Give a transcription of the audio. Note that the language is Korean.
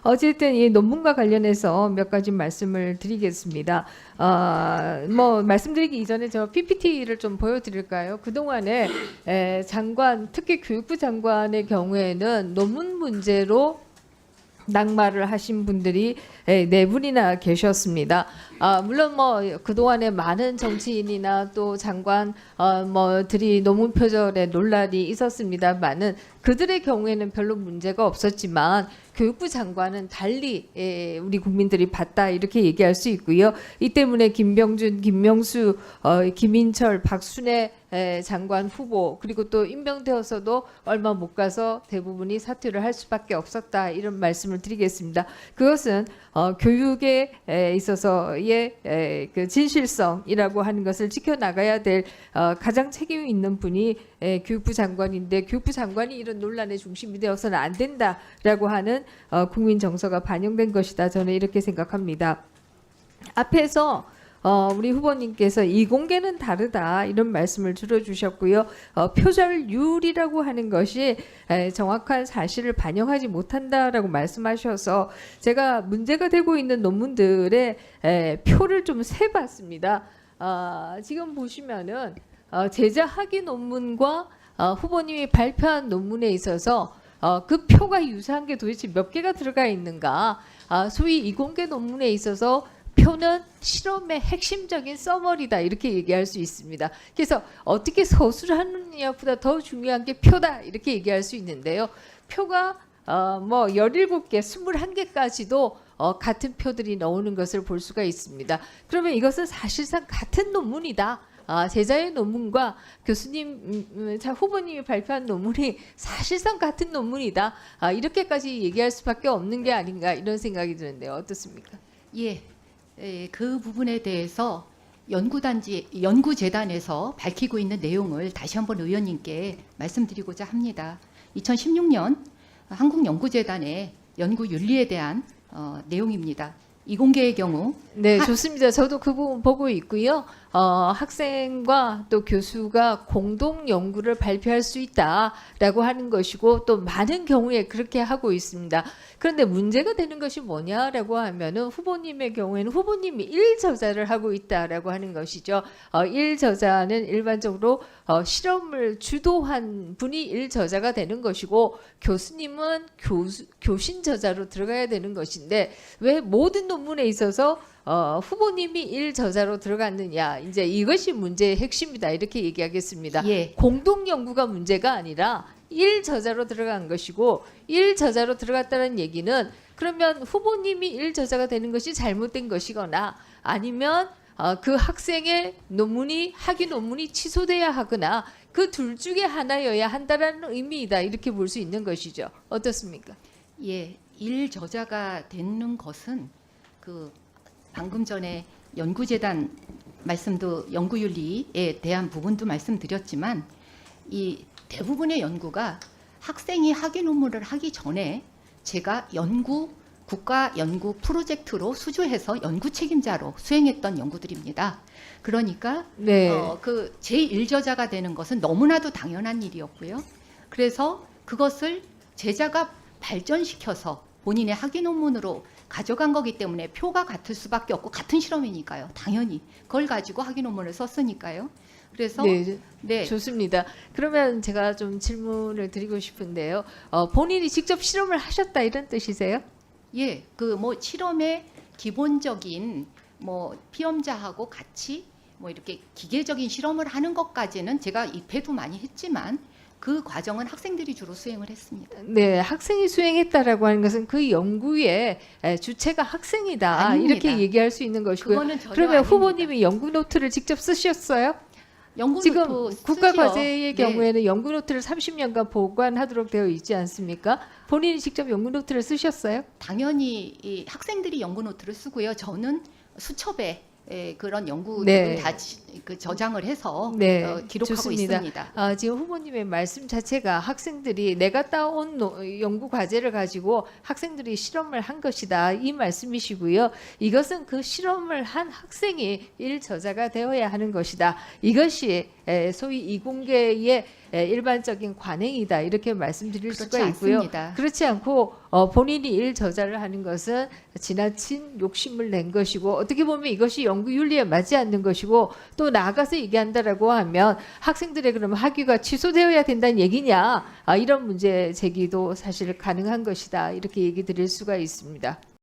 어쨌든 이 논문과 관련해서 몇 가지 말씀을 드리겠습니다. 뭐 말씀드리기 이전에 저 PPT를 좀 보여드릴까요? 그동안에 장관, 특히 교육부 장관의 경우에는 논문 문제로 낙마를 하신 분들이 네 분이나 계셨습니다. 물론 뭐 그동안에 많은 정치인이나 또 장관 뭐들이 논문 표절에 논란이 있었습니다만은 그들의 경우에는 별로 문제가 없었지만 교육부 장관은 달리 우리 국민들이 봤다 이렇게 얘기할 수 있고요. 이 때문에 김병준, 김명수, 김인철, 박순애 장관 후보 그리고 또 임명되어서도 얼마 못 가서 대부분이 사퇴를 할 수밖에 없었다 이런 말씀을 드리겠습니다. 그것은 교육에 있어서의 그 진실성이라고 하는 것을 지켜나가야 될 가장 책임 있는 분이 교육부 장관인데 교육부 장관이 이런 논란의 중심이 되어서는 안 된다라고 하는 국민 정서가 반영된 것이다. 저는 이렇게 생각합니다. 앞에서 우리 후보님께서 이공계는 다르다 이런 말씀을 들어주셨고요. 표절률이라고 하는 것이 정확한 사실을 반영하지 못한다라고 말씀하셔서 제가 문제가 되고 있는 논문들의 표를 좀 세봤습니다. 지금 보시면은 제자 학위 논문과 후보님이 발표한 논문에 있어서 그 표가 유사한 게 도대체 몇 개가 들어가 있는가? 소위 이공계 논문에 있어서 표는 실험의 핵심적인 서머리다 이렇게 얘기할 수 있습니다. 그래서 어떻게 서술을 하느냐보다 더 중요한 게 표다 이렇게 얘기할 수 있는데요. 표가 뭐 17개, 21개까지도 같은 표들이 나오는 것을 볼 수가 있습니다. 그러면 이것은 사실상 같은 논문이다. 제자의 논문과 교수님, 후보님이 발표한 논문이 사실상 같은 논문이다. 이렇게까지 얘기할 수밖에 없는 게 아닌가 이런 생각이 드는데요. 어떻습니까? 예, 그 부분에 대해서 연구재단에서 밝히고 있는 내용을 다시 한번 의원님께 말씀드리고자 합니다. 2016년 한국연구재단의 연구윤리에 대한 내용입니다. 이공계의 경우 네, 좋습니다. 저도 그 부분 보고 있고요. 학생과 또 교수가 공동 연구를 발표할 수 있다라고 하는 것이고 또 많은 경우에 그렇게 하고 있습니다. 그런데 문제가 되는 것이 뭐냐라고 하면은 후보님의 경우에는 후보님이 1저자를 하고 있다라고 하는 것이죠. 1저자는 일반적으로 실험을 주도한 분이 1저자가 되는 것이고 교수님은 교신 저자로 들어가야 되는 것인데 왜 모든 논문에 있어서 후보님이 1저자로 들어갔느냐 이제 이것이 문제의 핵심이다 이렇게 얘기하겠습니다. 예. 공동 연구가 문제가 아니라 1저자로 들어간 것이고 1저자로 들어갔다는 얘기는 그러면 후보님이 1저자가 되는 것이 잘못된 것이거나 아니면 그 학생의 학위 논문이 취소돼야 하거나 그 둘 중에 하나여야 한다라는 의미이다 이렇게 볼 수 있는 것이죠. 어떻습니까? 예, 1저자가 되는 것은 그 방금 전에 연구재단 말씀도 연구윤리에 대한 부분도 말씀드렸지만 이 대부분의 연구가 학생이 학위 논문을 하기 전에 제가 국가 연구 프로젝트로 수주해서 연구 책임자로 수행했던 연구들입니다. 그러니까 네. 그 제1저자가 되는 것은 너무나도 당연한 일이었고요. 그래서 그것을 제자가 발전시켜서 본인의 학위 논문으로 가져간 거기 때문에 표가 같을 수밖에 없고 같은 실험이니까요. 당연히 그걸 가지고 학위 논문을 썼으니까요. 그래서 네, 좋습니다. 그러면 제가 좀 질문을 드리고 싶은데요. 본인이 직접 실험을 하셨다 이런 뜻이세요? 예, 그 뭐 실험의 기본적인 뭐 피험자하고 같이 뭐 이렇게 기계적인 실험을 하는 것까지는 제가 입회도 많이 했지만 그 과정은 학생들이 주로 수행을 했습니다. 네, 학생이 수행했다라고 하는 것은 그 연구의 주체가 학생이다 아닙니다. 이렇게 얘기할 수 있는 것이고요. 그거는 전혀 그러면 아닙니다. 후보님이 연구 노트를 직접 쓰셨어요? 연구 지금 노트 국가과제의 네. 경우에는 연구 노트를 30년간 보관하도록 되어 있지 않습니까? 본인이 직접 연구 노트를 쓰셨어요? 당연히 이 학생들이 연구 노트를 쓰고요. 저는 수첩에 그런 연구들을 네. 다 그 저장을 해서 네, 기록하고 좋습니다. 있습니다. 지금 후보님의 말씀 자체가 학생들이 내가 따온 연구 과제를 가지고 학생들이 실험을 한 것이다 이 말씀이시고요. 이것은 그 실험을 한 학생이 1저자가 되어야 하는 것이다. 이것이 소위 이공계의 일반적인 관행이다 이렇게 말씀드릴 그렇지 수가 있고요. 않습니다. 그렇지 않고 본인이 일 저자를 하는 것은 지나친 욕심을 낸 것이고 어떻게 보면 이것이 연구 윤리에 맞지 않는 것이고 또 나아가서 얘기한다라고 하면 학생들의 그러면 학위가 취소되어야 된다는 얘기냐 이런 문제 제기도 사실 가능한 것이다 이렇게 얘기 드릴 수가 있습니다.